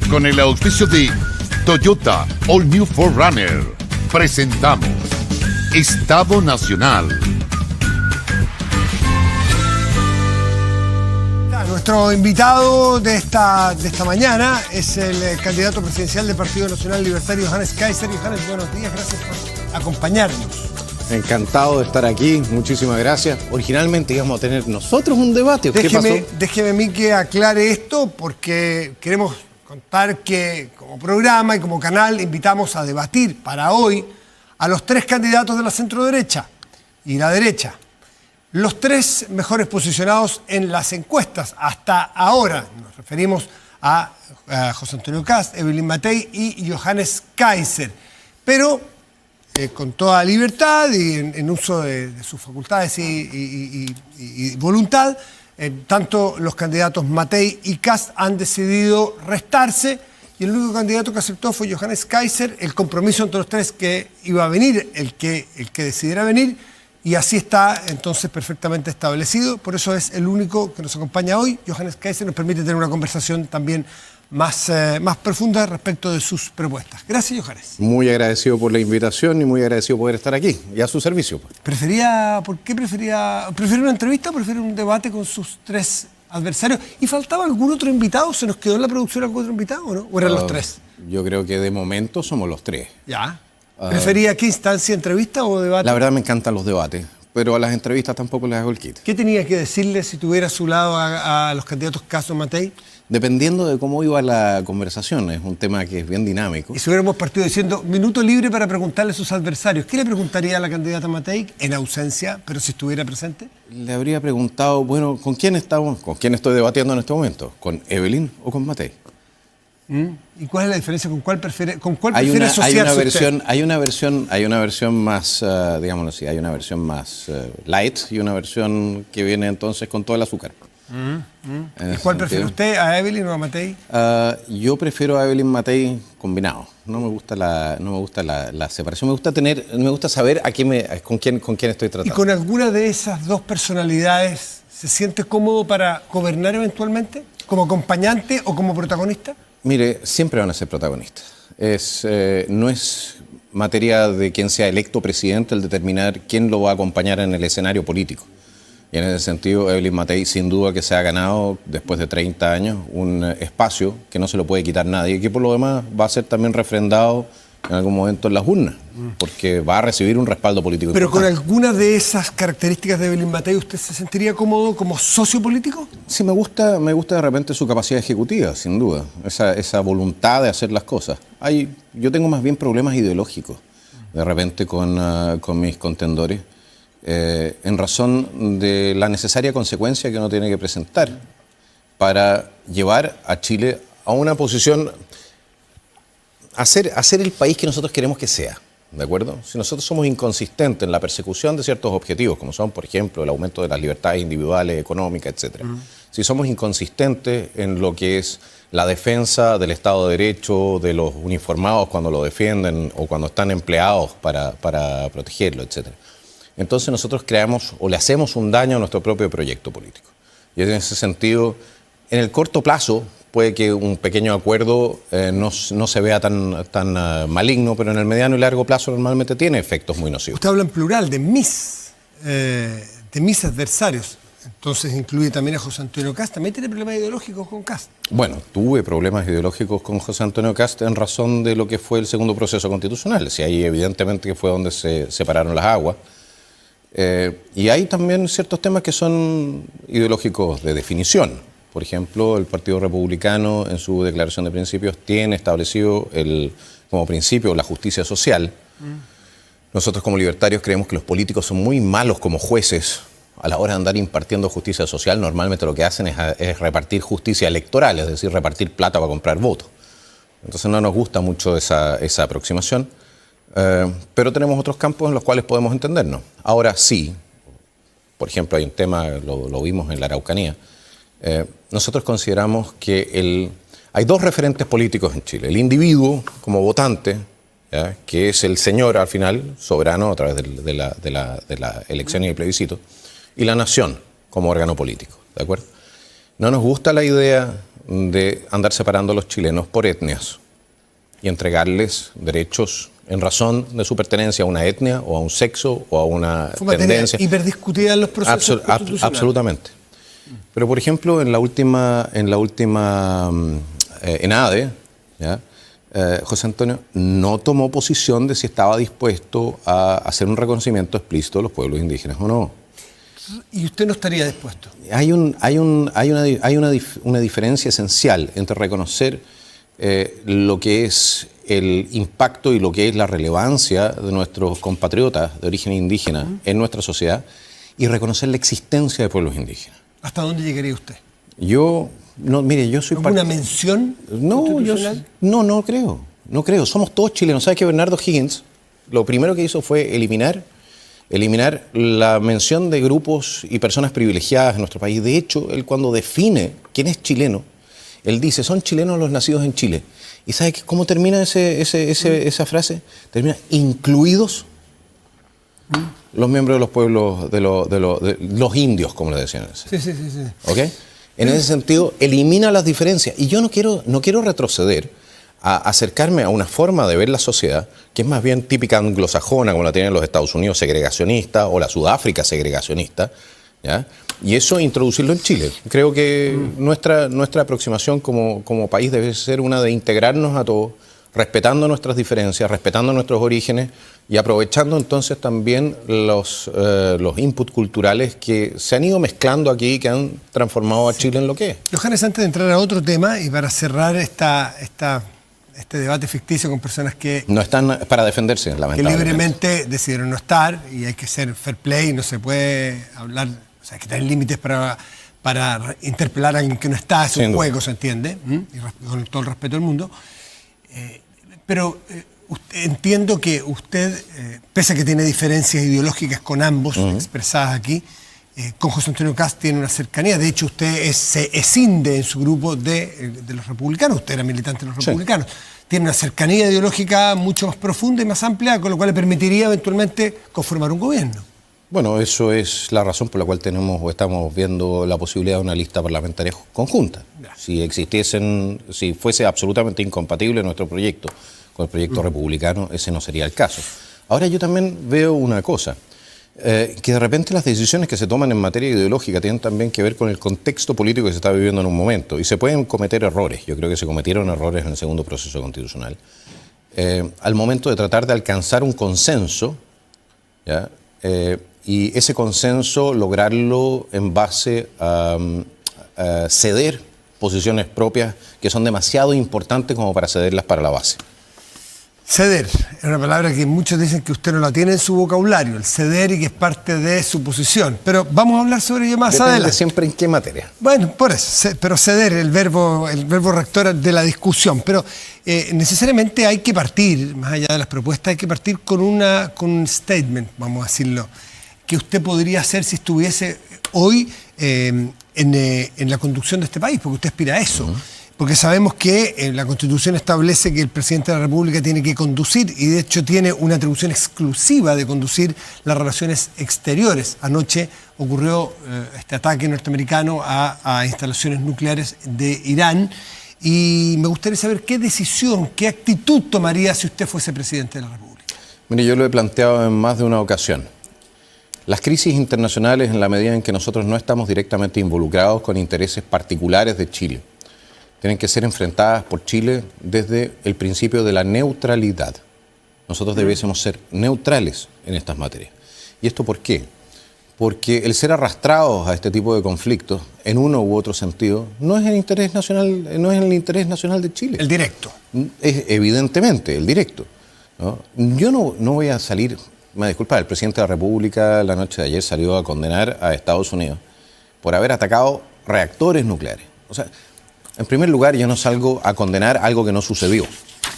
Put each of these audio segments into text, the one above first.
con el auspicio de Toyota All New 4Runner, presentamos Estado Nacional. Nuestro invitado de esta mañana es el candidato presidencial del Partido Nacional Libertario, Johannes Kaiser. Johannes, buenos días, gracias por acompañarnos. Encantado de estar aquí, muchísimas gracias. Originalmente íbamos a tener nosotros un debate. ¿Qué pasó? Déjeme a mí que aclare esto, porque queremos contar que como programa y como canal invitamos a debatir para hoy a los tres candidatos de la centroderecha y la derecha. Los tres mejores posicionados en las encuestas hasta ahora. Nos referimos a José Antonio Kast, Evelyn Matei y Johannes Kaiser. Pero con toda libertad y en uso de sus facultades y voluntad, tanto los candidatos Matei y Kast han decidido restarse y el único candidato que aceptó fue Johannes Kaiser. El compromiso entre los tres que iba a venir, el que decidiera venir, y así está entonces perfectamente establecido. Por eso es el único que nos acompaña hoy. Johannes Kaiser nos permite tener una conversación también más profunda respecto de sus propuestas. Gracias, Johannes. Muy agradecido por la invitación y muy agradecido poder estar aquí y a su servicio. ¿Por qué prefería una entrevista o prefiere un debate con sus tres adversarios? ¿Y faltaba algún otro invitado? ¿Se nos quedó en la producción algún otro invitado o no? ¿O eran los tres? Yo creo que de momento somos los tres. Ya. ¿Prefería qué instancia, entrevista o debate? La verdad me encantan los debates, pero a las entrevistas tampoco les hago el quite. ¿Qué tenía que decirle si tuviera a su lado a los candidatos Kast o Matei? Dependiendo de cómo iba la conversación, es un tema que es bien dinámico. Y si hubiéramos partido diciendo minuto libre para preguntarle a sus adversarios, ¿qué le preguntaría a la candidata Matei en ausencia, pero si estuviera presente? Le habría preguntado, bueno, ¿con quién estoy debatiendo en este momento? ¿Con Evelyn o con Matei? ¿Y cuál es la diferencia? ¿Con cuál prefiere asociarse usted? Hay una versión más, digámoslo así, hay una versión más light y una versión que viene entonces con todo el azúcar. ¿Y cuál prefiere usted, a Evelyn o a Matei? Yo prefiero a Evelyn Matei combinado. No me gusta la separación. Me gusta saber con quién estoy tratando. ¿Y con alguna de esas dos personalidades se siente cómodo para gobernar eventualmente? ¿Como acompañante o como protagonista? Mire, siempre van a ser protagonistas. No es materia de quien sea electo presidente el determinar quién lo va a acompañar en el escenario político. Y en ese sentido, Evelyn Matei sin duda que se ha ganado, después de 30 años, un espacio que no se lo puede quitar nadie y que por lo demás va a ser también refrendado en algún momento en las urnas, porque va a recibir un respaldo político. ¿Pero importante. con alguna de esas características de Evelyn Matei usted se sentiría cómodo como socio político? Sí, me gusta de repente su capacidad ejecutiva, sin duda, esa voluntad de hacer las cosas. Yo tengo más bien problemas ideológicos, de repente con mis contendores, en razón de la necesaria consecuencia que uno tiene que presentar para llevar a Chile a una posición, hacer el país que nosotros queremos que sea, ¿de acuerdo? Si nosotros somos inconsistentes en la persecución de ciertos objetivos, como son, por ejemplo, el aumento de las libertades individuales, económicas, etc. Si somos inconsistentes en lo que es la defensa del Estado de Derecho, de los uniformados cuando lo defienden o cuando están empleados para protegerlo, etc. Entonces nosotros creamos o le hacemos un daño a nuestro propio proyecto político. Y en ese sentido, en el corto plazo, puede que un pequeño acuerdo no se vea tan maligno, pero en el mediano y largo plazo normalmente tiene efectos muy nocivos. Usted habla en plural de mis adversarios. Entonces incluye también a José Antonio Kast. ¿También tiene problemas ideológicos con Kast? Bueno, tuve problemas ideológicos con José Antonio Kast en razón de lo que fue el segundo proceso constitucional. Si ahí evidentemente que fue donde se separaron las aguas. Y hay también ciertos temas que son ideológicos de definición. Por ejemplo, el Partido Republicano en su declaración de principios tiene establecido como principio la justicia social. Nosotros como libertarios creemos que los políticos son muy malos como jueces a la hora de andar impartiendo justicia social. Normalmente lo que hacen es repartir justicia electoral, es decir, repartir plata para comprar votos. Entonces no nos gusta mucho esa aproximación. Pero tenemos otros campos en los cuales podemos entendernos. Ahora sí, por ejemplo, hay un tema, lo vimos en la Araucanía. Nosotros consideramos que hay dos referentes políticos en Chile. El individuo como votante, ¿ya?, que es el señor al final, soberano a través de la elección y el plebiscito, y la nación como órgano político, ¿de acuerdo? No nos gusta la idea de andar separando a los chilenos por etnias y entregarles derechos en razón de su pertenencia a una etnia o a un sexo o a una tendencia. Hiperdiscutida en los procesos constitucionales. Absolutamente. Pero, por ejemplo, en la última ENADE, ¿ya? José Antonio no tomó posición de si estaba dispuesto a hacer un reconocimiento explícito de los pueblos indígenas o no. ¿Y usted no estaría dispuesto? Hay una diferencia esencial entre reconocer lo que es el impacto y lo que es la relevancia de nuestros compatriotas de origen indígena en nuestra sociedad y reconocer la existencia de pueblos indígenas. ¿Hasta dónde llegaría usted? Yo soy ¿Alguna mención constitucional? No creo. Somos todos chilenos. ¿Sabes que Bernardo Higgins lo primero que hizo fue eliminar la mención de grupos y personas privilegiadas en nuestro país? De hecho, él cuando define quién es chileno, él dice, son chilenos los nacidos en Chile. ¿Y sabe cómo termina esa frase? Termina, incluidos los miembros de los pueblos, de los indios, como le decían. Sí. ¿Ok? En ese sentido, elimina las diferencias. Y yo no quiero retroceder a acercarme a una forma de ver la sociedad que es más bien típica anglosajona, como la tienen los Estados Unidos, segregacionista, o la Sudáfrica segregacionista, ¿ya? Y eso introducirlo en Chile. Creo que nuestra aproximación como país debe ser una de integrarnos a todos, respetando nuestras diferencias, respetando nuestros orígenes y aprovechando entonces también los inputs culturales que se han ido mezclando aquí y que han transformado a Chile en lo que es. Johannes, antes de entrar a otro tema y para cerrar este debate ficticio con personas que no están para defenderse, lamentablemente. Que libremente decidieron no estar, y hay que ser fair play, no se puede hablar, o sea, hay que tener límites para interpelar a alguien que no está, es un juego, ¿se entiende? Y con todo el respeto del mundo. Pero entiendo que usted, pese a que tiene diferencias ideológicas con ambos expresadas aquí, con José Antonio Kast tiene una cercanía. De hecho, usted se escinde en su grupo de los republicanos. Usted era militante de los republicanos. Tiene una cercanía ideológica mucho más profunda y más amplia, con lo cual le permitiría eventualmente conformar un gobierno. Bueno, eso es la razón por la cual estamos viendo la posibilidad de una lista parlamentaria conjunta. Si fuese absolutamente incompatible nuestro proyecto con el proyecto republicano, ese no sería el caso. Ahora yo también veo una cosa, que de repente las decisiones que se toman en materia ideológica tienen también que ver con el contexto político que se está viviendo en un momento, y se pueden cometer errores. Yo creo que se cometieron errores en el segundo proceso constitucional. Al momento de tratar de alcanzar un consenso, ¿ya? Y ese consenso lograrlo en base a ceder posiciones propias que son demasiado importantes como para cederlas para la base. Ceder, es una palabra que muchos dicen que usted no la tiene en su vocabulario, el ceder, y que es parte de su posición. Pero vamos a hablar sobre ello más adelante. Siempre en qué materia. Bueno, por eso, pero ceder, el verbo rector de la discusión. Pero necesariamente hay que partir, más allá de las propuestas, hay que partir con un statement, vamos a decirlo, que usted podría hacer si estuviese hoy en la conducción de este país, porque usted aspira a eso. Porque sabemos que la Constitución establece que el presidente de la República tiene que conducir, y de hecho tiene una atribución exclusiva de conducir las relaciones exteriores. Anoche ocurrió este ataque norteamericano a instalaciones nucleares de Irán, y me gustaría saber qué decisión, qué actitud tomaría si usted fuese presidente de la República. Mire, yo lo he planteado en más de una ocasión. Las crisis internacionales, en la medida en que nosotros no estamos directamente involucrados con intereses particulares de Chile, tienen que ser enfrentadas por Chile desde el principio de la neutralidad. Nosotros debiésemos ser neutrales en estas materias. ¿Y esto por qué? Porque el ser arrastrados a este tipo de conflictos, en uno u otro sentido, no es el interés nacional, no es el interés nacional de Chile. El directo. Es evidentemente el directo, ¿no? Yo no voy a salir, me disculpa, el presidente de la República la noche de ayer salió a condenar a Estados Unidos por haber atacado reactores nucleares. O sea, en primer lugar, yo no salgo a condenar algo que no sucedió,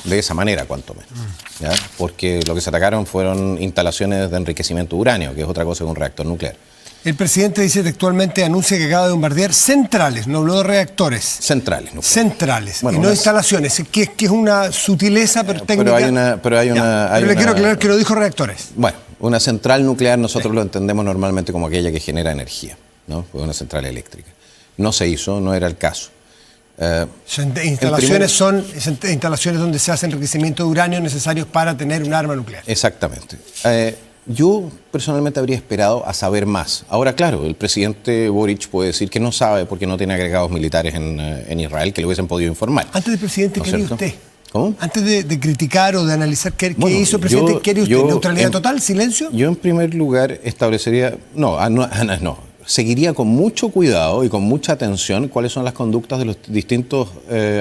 de esa manera, cuanto menos, ¿ya? Porque lo que se atacaron fueron instalaciones de enriquecimiento de uranio, que es otra cosa que un reactor nuclear. El presidente dice textualmente, anuncia que acaba de bombardear centrales, no habló de reactores. Centrales nucleares. Centrales, bueno, y no instalaciones, que es una sutileza, pero técnica. Pero le quiero aclarar que no dijo reactores. Bueno, una central nuclear nosotros lo entendemos normalmente como aquella que genera energía, ¿no? Una central eléctrica. No se hizo, no era el caso. Son instalaciones donde se hace enriquecimiento de uranio necesarios para tener un arma nuclear. Exactamente. Yo personalmente habría esperado a saber más. Ahora, claro, el presidente Boric puede decir que no sabe porque no tiene agregados militares en Israel que le hubiesen podido informar. Antes del presidente, ¿qué haría usted? ¿Cómo? Antes de criticar o de analizar qué hizo el presidente, ¿qué haría usted? ¿Neutralidad total? ¿Silencio? Yo en primer lugar establecería... No. Seguiría con mucho cuidado y con mucha atención cuáles son las conductas de los distintos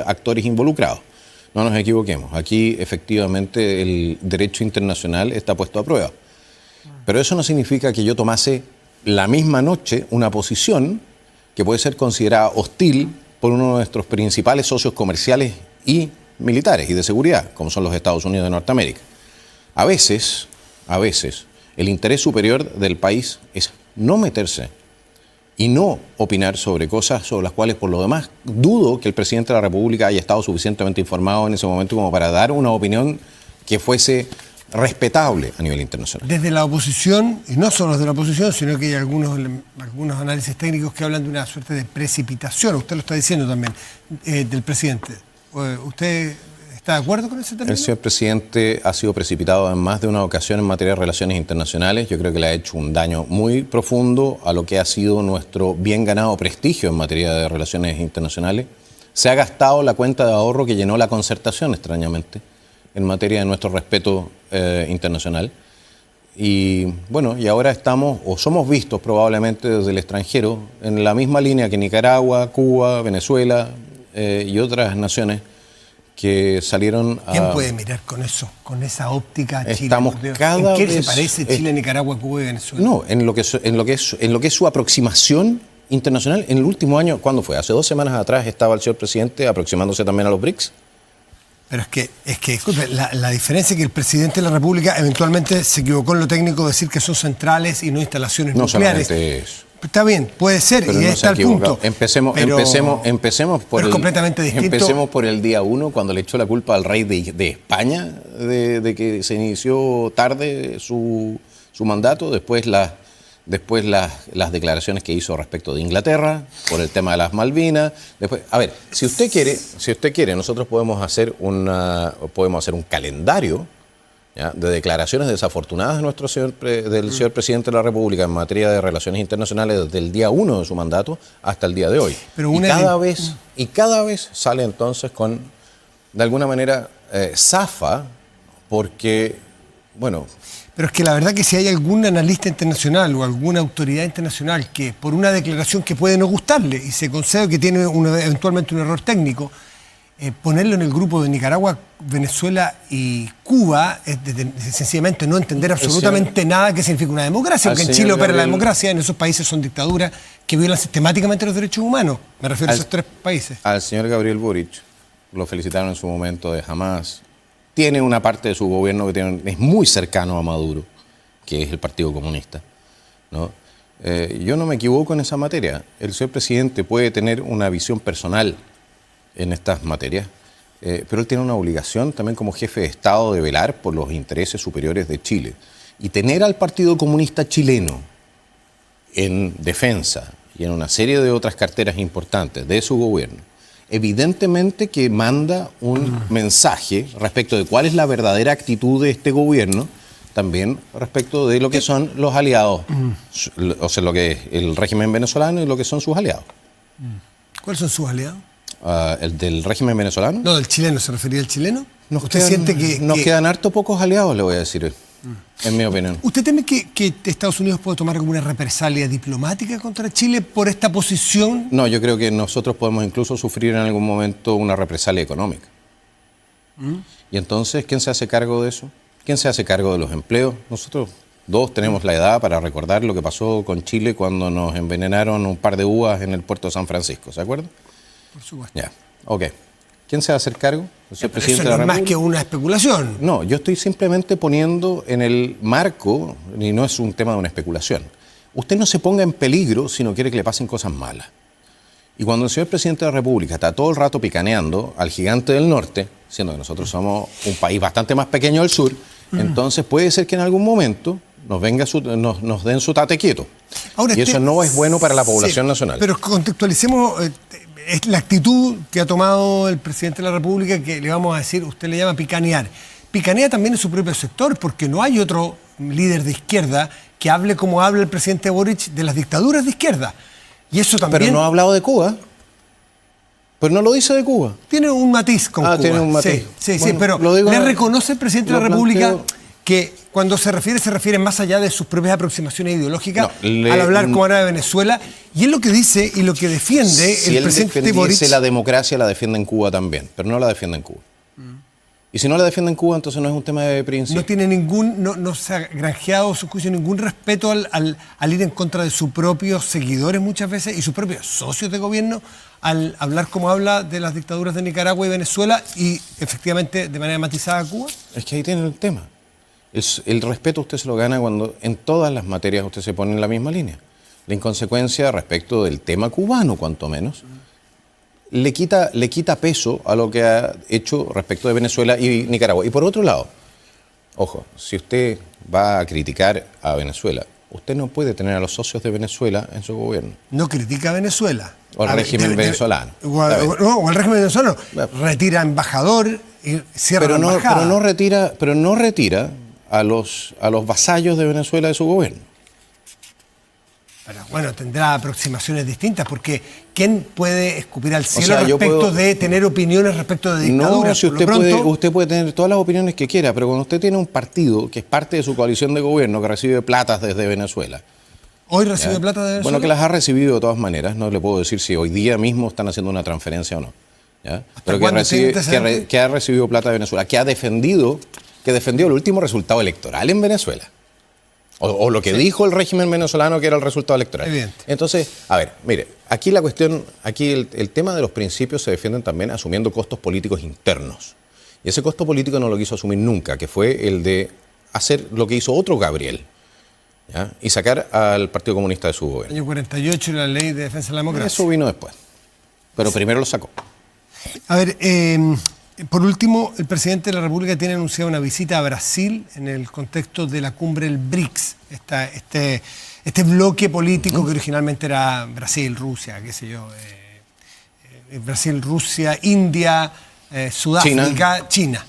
actores involucrados. No nos equivoquemos. Aquí efectivamente el derecho internacional está puesto a prueba. Pero eso no significa que yo tomase la misma noche una posición que puede ser considerada hostil por uno de nuestros principales socios comerciales y militares y de seguridad, como son los Estados Unidos de Norteamérica. A veces, el interés superior del país es no meterse y no opinar sobre cosas sobre las cuales, por lo demás, dudo que el presidente de la República haya estado suficientemente informado en ese momento como para dar una opinión que fuese respetable a nivel internacional. Desde la oposición, y no solo desde la oposición, sino que hay algunos análisis técnicos que hablan de una suerte de precipitación, usted lo está diciendo también, del presidente. ¿Usted está de acuerdo con ese término? El señor presidente ha sido precipitado en más de una ocasión en materia de relaciones internacionales. Yo creo que le ha hecho un daño muy profundo a lo que ha sido nuestro bien ganado prestigio en materia de relaciones internacionales. Se ha gastado la cuenta de ahorro que llenó la Concertación, extrañamente, en materia de nuestro respeto internacional. Y bueno, y ahora estamos, o somos vistos probablemente desde el extranjero, en la misma línea que Nicaragua, Cuba, Venezuela y otras naciones que salieron a... ¿Quién puede mirar con eso, con esa óptica a Chile? Estamos cada ¿En qué vez, se parece Chile, Nicaragua, Cuba y Venezuela? No, en lo que es su aproximación internacional. En el último año, ¿cuándo fue? Hace 2 semanas atrás estaba el señor presidente aproximándose también a los BRICS. Pero es que disculpe, la diferencia es que el presidente de la República eventualmente se equivocó en lo técnico de decir que son centrales y no instalaciones nucleares. No solamente eso. Está bien, puede ser, pero y no está el punto. Empecemos por es completamente distinto. Empecemos por el día 1, cuando le echó la culpa al rey de España de que se inició tarde su mandato, después las declaraciones que hizo respecto de Inglaterra por el tema de las Malvinas. Después, a ver, si usted quiere, nosotros podemos hacer un calendario, ¿ya?, de declaraciones desafortunadas de del señor presidente de la República en materia de relaciones internacionales desde el día 1 de su mandato hasta el día de hoy. Pero cada vez sale entonces con, de alguna manera, zafa, porque, bueno... Pero es que la verdad que si hay algún analista internacional o alguna autoridad internacional que por una declaración que puede no gustarle y se concede que tiene eventualmente un error técnico, ponerlo en el grupo de Nicaragua, Venezuela y Cuba es sencillamente no entender absolutamente nada que significa una democracia, porque en Chile opera la democracia, en esos países son dictaduras que violan sistemáticamente los derechos humanos. Me refiero a esos 3 países. Al señor Gabriel Boric lo felicitaron en su momento de Hamas. Tiene una parte de su gobierno que es muy cercano a Maduro, que es el Partido Comunista, ¿no? Yo no me equivoco en esa materia. El señor presidente puede tener una visión personal en estas materias, pero él tiene una obligación también como jefe de Estado de velar por los intereses superiores de Chile. Y tener al Partido Comunista chileno en defensa y en una serie de otras carteras importantes de su gobierno, evidentemente que manda un mensaje respecto de cuál es la verdadera actitud de este gobierno, también respecto de lo que son los aliados, o sea, lo que es el régimen venezolano y lo que son sus aliados. ¿Cuáles son sus aliados? ¿El del régimen venezolano? No, del chileno, ¿se refería al chileno? ¿Usted siente que nos quedan harto pocos aliados, le voy a decir, en mi opinión? ¿Usted teme que Estados Unidos puede tomar alguna represalia diplomática contra Chile por esta posición? No, yo creo que nosotros podemos incluso sufrir en algún momento una represalia económica. Y entonces, ¿quién se hace cargo de eso? ¿Quién se hace cargo de los empleos? Nosotros 2 tenemos la edad para recordar lo que pasó con Chile cuando nos envenenaron un par de uvas en el puerto de San Francisco, ¿se acuerdan? Por supuesto. Ya, ok. ¿Quién se va a hacer cargo? Eso no es más que una especulación. No, yo estoy simplemente poniendo en el marco, y no es un tema de una especulación. Usted no se ponga en peligro si no quiere que le pasen cosas malas. Y cuando el señor presidente de la República está todo el rato picaneando al gigante del norte, siendo que nosotros somos un país bastante más pequeño del sur, entonces puede ser que en algún momento nos den su tate quieto. Ahora, y eso no es bueno para la población nacional. Pero contextualicemos es la actitud que ha tomado el presidente de la República, que le vamos a decir, usted le llama picanear. Picanea también en su propio sector, porque no hay otro líder de izquierda que hable como habla el presidente Boric de las dictaduras de izquierda. Y eso también... Pero no ha hablado de Cuba. Pero no lo dice de Cuba. Tiene un matiz con Cuba. Tiene un matiz. Sí, bueno, pero le reconoce el presidente de la República que cuando se refiere más allá de sus propias aproximaciones ideológicas al hablar como ahora de Venezuela. Y es lo que dice y lo que defiende si el presidente Boric. Si él la democracia, la defiende en Cuba también, pero no la defiende en Cuba. Y si no la defiende en Cuba, entonces no es un tema de principio. No tiene no se ha granjeado su juicio ningún respeto al ir en contra de sus propios seguidores muchas veces y sus propios socios de gobierno al hablar como habla de las dictaduras de Nicaragua y Venezuela y efectivamente de manera matizada a Cuba. Es que ahí tiene el tema. El respeto usted se lo gana cuando en todas las materias usted se pone en la misma línea. La inconsecuencia respecto del tema cubano, cuanto menos, le quita peso a lo que ha hecho respecto de Venezuela y Nicaragua. Y por otro lado, ojo, si usted va a criticar a Venezuela, usted no puede tener a los socios de Venezuela en su gobierno. No critica a Venezuela. O al régimen venezolano. O al régimen venezolano. Retira embajador y cierra la embajada. Pero no retira a los vasallos de Venezuela de su gobierno. Pero bueno, tendrá aproximaciones distintas, porque ¿quién puede escupir al cielo respecto de tener opiniones respecto de dictaduras? No, si usted puede tener todas las opiniones que quiera, pero cuando usted tiene un partido que es parte de su coalición de gobierno que recibe platas desde Venezuela. ¿Hoy recibe plata de Venezuela? Bueno, que las ha recibido de todas maneras, no le puedo decir si hoy día mismo están haciendo una transferencia o no. ¿Ya? Pero que ha recibido plata de Venezuela, que defendió el último resultado electoral en Venezuela. O lo que dijo el régimen venezolano que era el resultado electoral. Evidente. Entonces, a ver, mire, aquí la cuestión, el tema de los principios se defienden también asumiendo costos políticos internos. Y ese costo político no lo quiso asumir nunca, que fue el de hacer lo que hizo otro Gabriel, ¿ya? Y sacar al Partido Comunista de su gobierno. Año 48 y la Ley de Defensa de la Democracia. Eso vino después, pero primero lo sacó. A ver, por último, el presidente de la República tiene anunciado una visita a Brasil en el contexto de la cumbre del BRICS, este bloque político que originalmente era Brasil, Rusia, qué sé yo, Brasil, Rusia, India, Sudáfrica, China.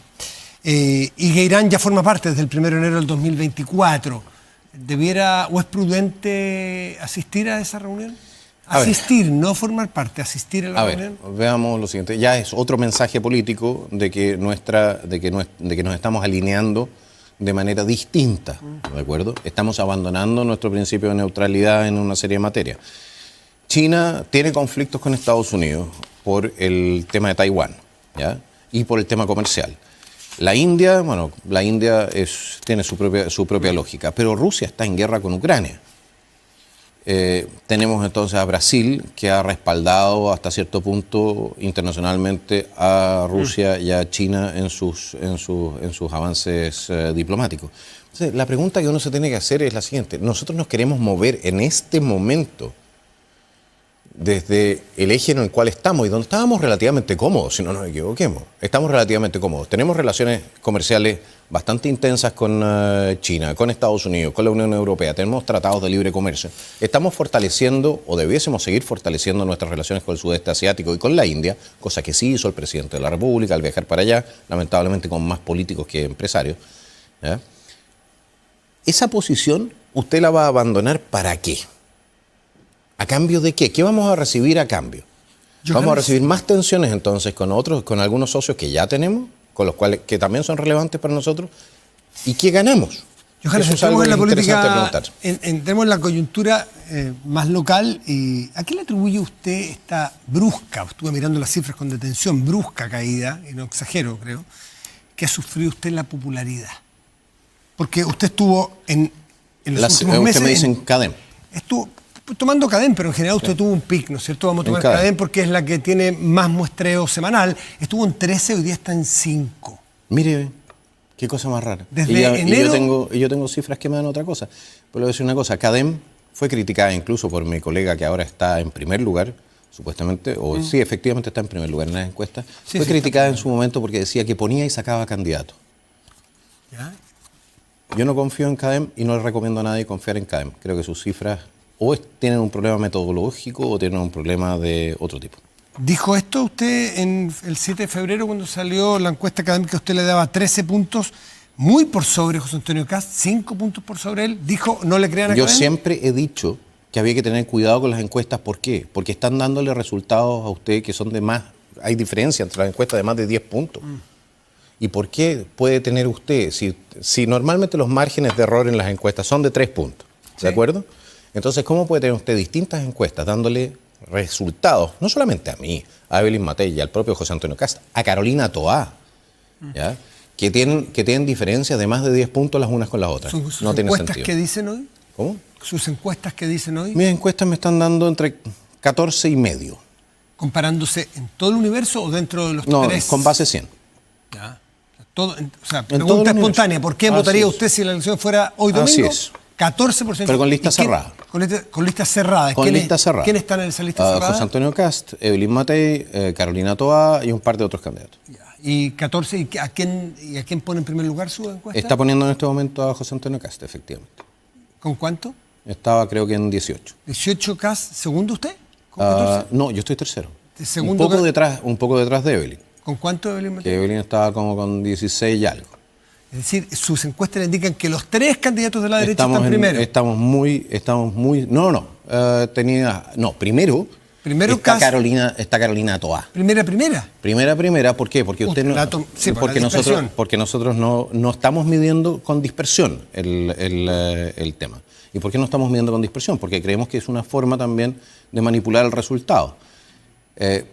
Y que Irán ya forma parte desde el 1 de enero del 2024. ¿Debiera o es prudente asistir a esa reunión? Asistir, no formar parte, asistir a la reunión. Veamos lo siguiente. Ya es otro mensaje político de que nos estamos alineando de manera distinta, ¿de acuerdo? Estamos abandonando nuestro principio de neutralidad en una serie de materias. China tiene conflictos con Estados Unidos por el tema de Taiwán, ¿ya? Y por el tema comercial. La India tiene su propia lógica, pero Rusia está en guerra con Ucrania. Tenemos entonces a Brasil, que ha respaldado hasta cierto punto internacionalmente a Rusia y a China en sus avances diplomáticos. Entonces, la pregunta que uno se tiene que hacer es la siguiente. Nosotros nos queremos mover en este momento desde el eje en el cual estamos y donde estábamos relativamente cómodos, si no nos equivoquemos. Estamos relativamente cómodos. Tenemos relaciones comerciales bastante intensas con China, con Estados Unidos, con la Unión Europea. Tenemos tratados de libre comercio. Estamos fortaleciendo, o debiésemos seguir fortaleciendo nuestras relaciones con el sudeste asiático y con la India, cosa que sí hizo el presidente de la República al viajar para allá, lamentablemente con más políticos que empresarios. ¿Ya? Esa posición, ¿usted la va a abandonar para qué? ¿A cambio de qué? ¿Qué vamos a recibir a cambio? Vamos a recibir más tensiones entonces con algunos socios que ya tenemos, con los cuales que también son relevantes para nosotros. ¿Y qué ganamos? Johannes, entremos en la política, entremos en la coyuntura más local. Y ¿a qué le atribuye usted esta brusca, estuve mirando las cifras con detención, brusca caída, y no exagero creo, que ha sufrido usted en la popularidad? Porque usted estuvo en los últimos meses... Usted me dice en CADEM. Estuvo tomando CADEM, pero en general usted tuvo un pic, ¿no es cierto? Vamos a tomar CADEM porque es la que tiene más muestreo semanal. Estuvo en 13, hoy día está en 5. Mire, qué cosa más rara. Desde enero... yo tengo cifras que me dan otra cosa. Pero le voy a decir una cosa, CADEM fue criticada incluso por mi colega que ahora está en primer lugar, supuestamente, o sí, efectivamente está en primer lugar en las encuestas. Fue criticada en su momento porque decía que ponía y sacaba candidatos. ¿Ya? Yo no confío en CADEM y no le recomiendo a nadie confiar en CADEM. Creo que sus cifras o tienen un problema metodológico o tienen un problema de otro tipo. ¿Dijo esto usted en el 7 de febrero cuando salió la encuesta académica? Usted le daba 13 puntos, muy por sobre José Antonio Kast, 5 puntos por sobre él. Dijo, no le crean a Yo Academia. siempre he dicho que había que tener cuidado con las encuestas. ¿Por qué? Porque están dándole resultados a usted que son de más... Hay diferencia entre las encuestas de más de 10 puntos. ¿Y por qué puede tener usted? Si normalmente los márgenes de error en las encuestas son de 3 puntos, ¿de acuerdo? Entonces, ¿cómo puede tener usted distintas encuestas dándole resultados, no solamente a mí, a Evelyn Matei y al propio José Antonio Kast, a Carolina Toá, ¿ya? Que tienen diferencias de más de 10 puntos las unas con las otras? ¿Sus no tiene encuestas sentido. qué dicen hoy? ¿Cómo? ¿Sus encuestas qué dicen hoy? Mis encuestas me están dando entre 14 y medio. ¿Comparándose en todo el universo o dentro de los No, tres? con base 100. Ya. Todo, o sea, todo el pregunta universo. espontánea. ¿Por qué Así votaría es. usted si la elección fuera hoy domingo? Así es. 14%. Pero con lista ¿Y quién- cerrada. Con lista cerrada. Con lista cerrada. ¿Quién están en esa lista cerrada? José Antonio Kast, Evelyn Matei, Carolina Toá y un par de otros candidatos. Ya. Y 14, ¿y a quién pone en primer lugar su encuesta? Está poniendo en este momento a José Antonio Kast, efectivamente. ¿Con cuánto? Estaba creo que en 18. 18 Kast, ¿segundo usted? ¿Con 14? No, yo estoy tercero. ¿De segundo Un poco detrás de Evelyn. ¿Con cuánto, Evelyn Matei? Que Evelyn estaba como con 16 y algo. Es decir, sus encuestas le indican que los tres candidatos de la derecha están primero. Primero está Kast. Carolina Toá. Primera. Primera, ¿por qué? Porque usted no, Sí, por la dispersión. porque nosotros no estamos midiendo con dispersión el tema. ¿Y por qué no estamos midiendo con dispersión? Porque creemos que es una forma también de manipular el resultado.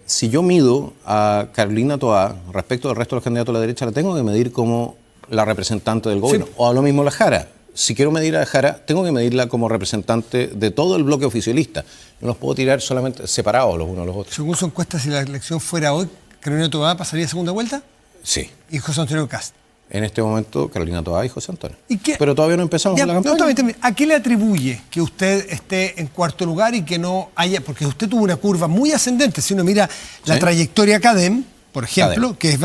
Si yo mido a Carolina Toá respecto del resto de los candidatos de la derecha, la tengo que medir como la representante del gobierno. Sí. O a lo mismo la Jara. Si quiero medir a Jara, tengo que medirla como representante de todo el bloque oficialista. No los puedo tirar solamente separados los unos a los otros. Según su encuesta, si la elección fuera hoy, ¿Carolina Toá pasaría a segunda vuelta? Sí. Y José Antonio Kast. En este momento, Carolina Toá y José Antonio. ¿Y qué? Pero todavía no empezamos Ya, con la campaña. también, ¿a qué le atribuye que usted esté en cuarto lugar y que no haya... Porque usted tuvo una curva muy ascendente. Si uno mira la ¿Sí? trayectoria Academ, por ejemplo, que es,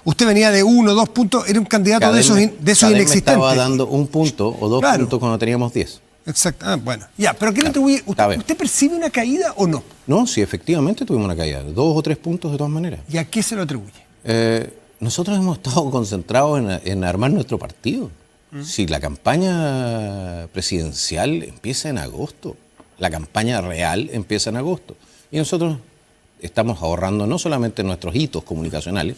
usted venía de 1 2 puntos, era un candidato de esos Cadem me inexistentes. estaba dando 1 punto o 2 Claro. puntos cuando teníamos 10. Exacto. Bueno. Ya, pero ¿a qué le atribuye? Está bien. ¿Usted percibe una caída o no? No, sí, efectivamente tuvimos una caída. 2 o 3 puntos de todas maneras. ¿Y a qué se lo atribuye? Nosotros hemos estado concentrados en armar nuestro partido. Si la campaña presidencial empieza en agosto, la campaña real empieza en agosto. Y nosotros estamos ahorrando no solamente nuestros hitos comunicacionales,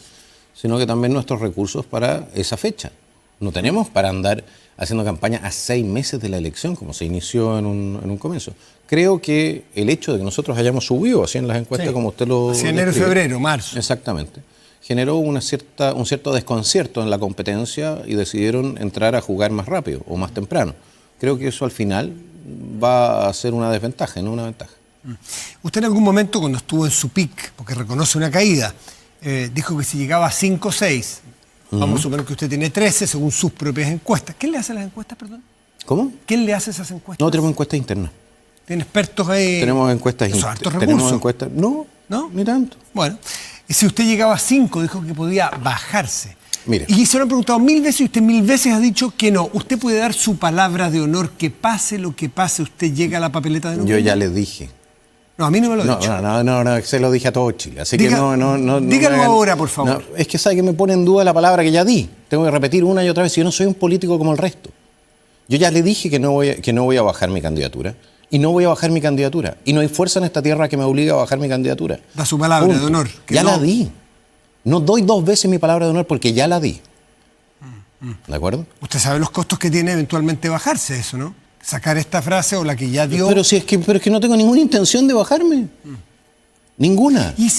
sino que también nuestros recursos para esa fecha. No tenemos para andar haciendo campaña a 6 meses de la elección, como se inició en un comienzo. Creo que el hecho de que nosotros hayamos subido así en las encuestas, Sí. como usted lo Hacia enero, describe, febrero, marzo. exactamente, generó un cierto desconcierto en la competencia y decidieron entrar a jugar más rápido o más temprano. Creo que eso al final va a ser una desventaja, no una ventaja. Usted en algún momento, cuando estuvo en su pic, porque reconoce una caída, dijo que si llegaba a 5 o 6, vamos a suponer que usted tiene 13 según sus propias encuestas. ¿Quién le hace las encuestas, perdón? ¿Cómo? ¿Quién le hace esas encuestas? No, tenemos encuestas internas. ¿Tiene expertos ahí? Tenemos encuestas Son hartos tenemos recursos. encuestas. No, ¿No? ni tanto. Bueno, y si usted llegaba a 5, dijo que podía bajarse. Mire. Y se lo han preguntado 1000 veces y usted 1000 veces ha dicho que no. Usted puede dar su palabra de honor que pase lo que pase, usted llega a la papeleta de Yo noviembre. ya les dije. No, a mí no me lo ha dicho. No, se lo dije a todo Chile. Así Diga- que no. dígalo me hagan- ahora, por favor. No, es que sabe que me pone en duda la palabra que ya di. Tengo que repetir una y otra vez. Yo no soy un político como el resto. Yo ya le dije que no voy a bajar mi candidatura. Y no voy a bajar mi candidatura. Y no hay fuerza en esta tierra que me obligue a bajar mi candidatura. Da su palabra Punto. de honor. que Ya no- la di. No doy 2 veces mi palabra de honor porque ya la di. ¿De acuerdo? Usted sabe los costos que tiene eventualmente bajarse eso, ¿no? Sacar esta frase o la que ya dio. Pero es que no tengo ninguna intención de bajarme. Ninguna. Y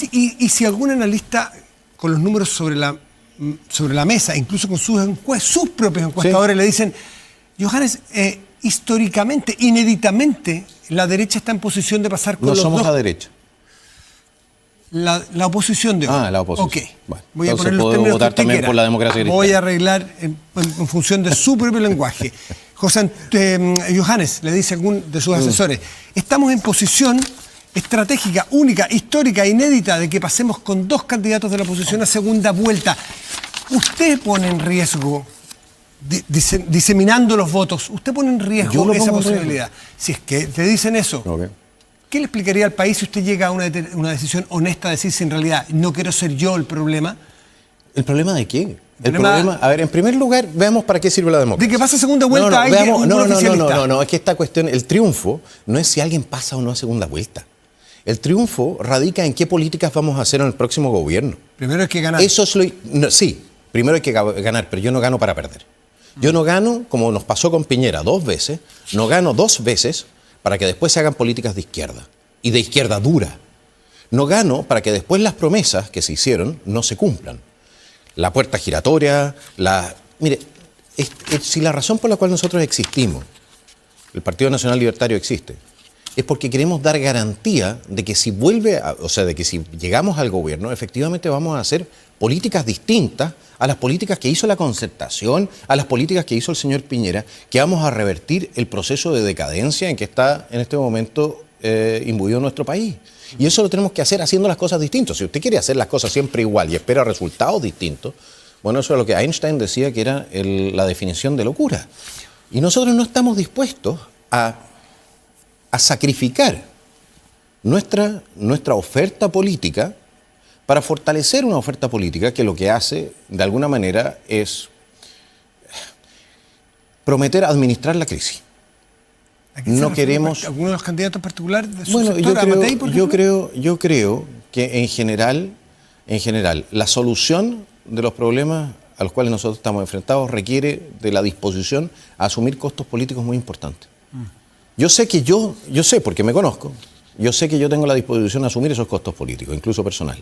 si algún analista con los números sobre la mesa, incluso con sus propios encuestadores, le dicen, Johannes, históricamente, inéditamente, la derecha está en posición de pasar con No los somos dos. la derecha. La oposición de hoy. Ah, la oposición. Ok. Bueno, Voy a entonces poner los puedo términos votar que usted también quiera. por la democracia cristiana. Voy a arreglar en función de su propio lenguaje. Johannes, le dice algún de sus asesores, estamos en posición estratégica, única, histórica, inédita, de que pasemos con 2 candidatos de la oposición a segunda vuelta. ¿Usted pone en riesgo, diseminando los votos, usted pone en Yo riesgo lo esa pongo en riesgo. posibilidad? Si es que te dicen eso, Ok. ¿qué le explicaría al país si usted llega a una decisión honesta de decir si en realidad no quiero ser yo el problema? ¿El problema de qué? El problema, a ver, en primer lugar, veamos para qué sirve la democracia. De que pase segunda vuelta hay un oficialista. No, es que esta cuestión, el triunfo no es si alguien pasa o no a segunda vuelta. El triunfo radica en qué políticas vamos a hacer en el próximo gobierno. Primero hay que ganar. Eso es sí, primero hay que ganar, pero yo no gano para perder. Yo no gano, como nos pasó con Piñera 2 veces, no gano 2 veces para que después se hagan políticas de izquierda, y de izquierda dura. No gano para que después las promesas que se hicieron no se cumplan. La puerta giratoria, Mire, si la razón por la cual nosotros existimos, el Partido Nacional Libertario existe, es porque queremos dar garantía de que si de que si llegamos al gobierno, efectivamente vamos a hacer políticas distintas a las políticas que hizo la Concertación, a las políticas que hizo el señor Piñera, que vamos a revertir el proceso de decadencia en que está en este momento imbuido nuestro país. Y eso lo tenemos que hacer haciendo las cosas distintas. Si usted quiere hacer las cosas siempre igual y espera resultados distintos, bueno, eso es lo que Einstein decía que era la definición de locura. Y nosotros no estamos dispuestos a sacrificar nuestra oferta política para fortalecer una oferta política que lo que hace, de alguna manera, es prometer administrar la crisis. No queremos... ¿Alguno de los candidatos particulares de su bueno, sector? yo creo que en general, la solución de los problemas a los cuales nosotros estamos enfrentados requiere de la disposición a asumir costos políticos muy importantes. Yo sé porque me conozco, yo sé que yo tengo la disposición a asumir esos costos políticos, incluso personal.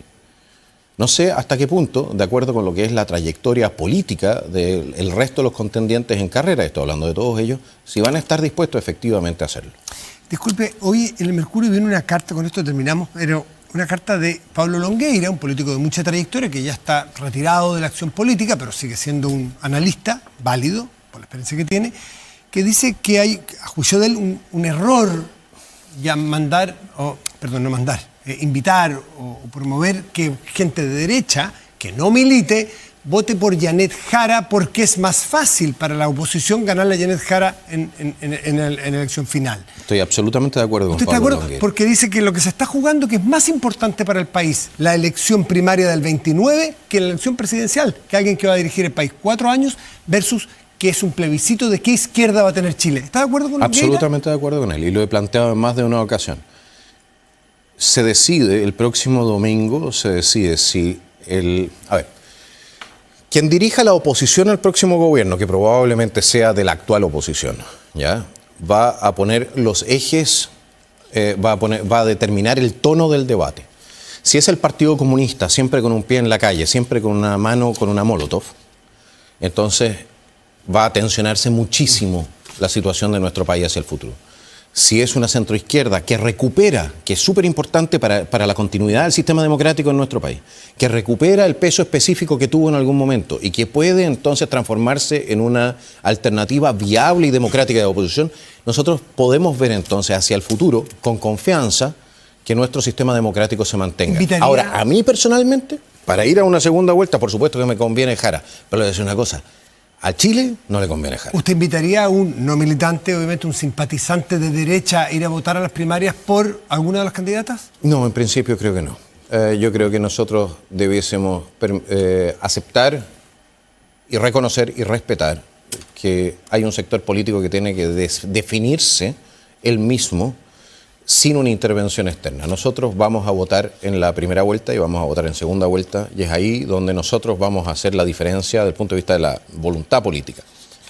No sé hasta qué punto, de acuerdo con lo que es la trayectoria política del resto de los contendientes en carrera, estoy hablando de todos ellos, si van a estar dispuestos efectivamente a hacerlo. Disculpe, hoy en el Mercurio viene una carta, con esto terminamos, pero una carta de Pablo Longueira, un político de mucha trayectoria que ya está retirado de la acción política, pero sigue siendo un analista válido por la experiencia que tiene, que dice que hay, a juicio de él, un error ya invitar o promover que gente de derecha, que no milite, vote por Janet Jara porque es más fácil para la oposición ganar a Janet Jara en la elección final. Estoy absolutamente de acuerdo con Pablo. ¿Usted está de acuerdo? Porque dice que lo que se está jugando, que es más importante para el país, la elección primaria del 29 que la elección presidencial, que alguien que va a dirigir el país 4 años versus que es un plebiscito de qué izquierda va a tener Chile. ¿Está de acuerdo con Longueira? Absolutamente de acuerdo con él, y lo he planteado en más de una ocasión. Se decide, el próximo domingo, si quien dirija la oposición al próximo gobierno, que probablemente sea de la actual oposición, ¿ya? Va a poner los ejes, va a determinar el tono del debate. Si es el Partido Comunista, siempre con un pie en la calle, siempre con una mano, con una molotov, entonces va a tensionarse muchísimo la situación de nuestro país hacia el futuro. Si es una centroizquierda que recupera, que es súper importante para la continuidad del sistema democrático en nuestro país, que recupera el peso específico que tuvo en algún momento y que puede entonces transformarse en una alternativa viable y democrática de oposición, nosotros podemos ver entonces hacia el futuro con confianza que nuestro sistema democrático se mantenga. Ahora, a mí personalmente, para ir a una segunda vuelta, por supuesto que me conviene Jara, pero le voy a decir una cosa. A Chile no le conviene Jara. ¿Usted invitaría a un no militante, obviamente un simpatizante de derecha, a ir a votar a las primarias por alguna de las candidatas? No, en principio creo que no. Yo creo que nosotros debiésemos aceptar y reconocer y respetar que hay un sector político que tiene que definirse él mismo sin una intervención externa. Nosotros vamos a votar en la primera vuelta y vamos a votar en segunda vuelta, y es ahí donde nosotros vamos a hacer la diferencia desde el punto de vista de la voluntad política.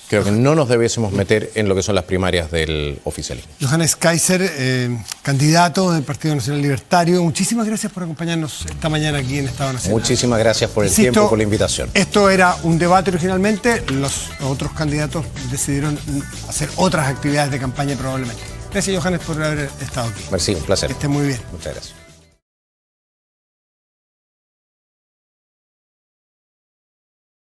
Creo que no nos debiésemos meter en lo que son las primarias del oficialismo. Johannes Kaiser, candidato del Partido Nacional Libertario, muchísimas gracias por acompañarnos esta mañana aquí en Estado Nacional. Muchísimas gracias por el tiempo, por la invitación. Esto era un debate originalmente, los otros candidatos decidieron hacer otras actividades de campaña probablemente. Gracias, Johannes, por haber estado aquí. Merci, un placer. Que esté muy bien. Muchas gracias.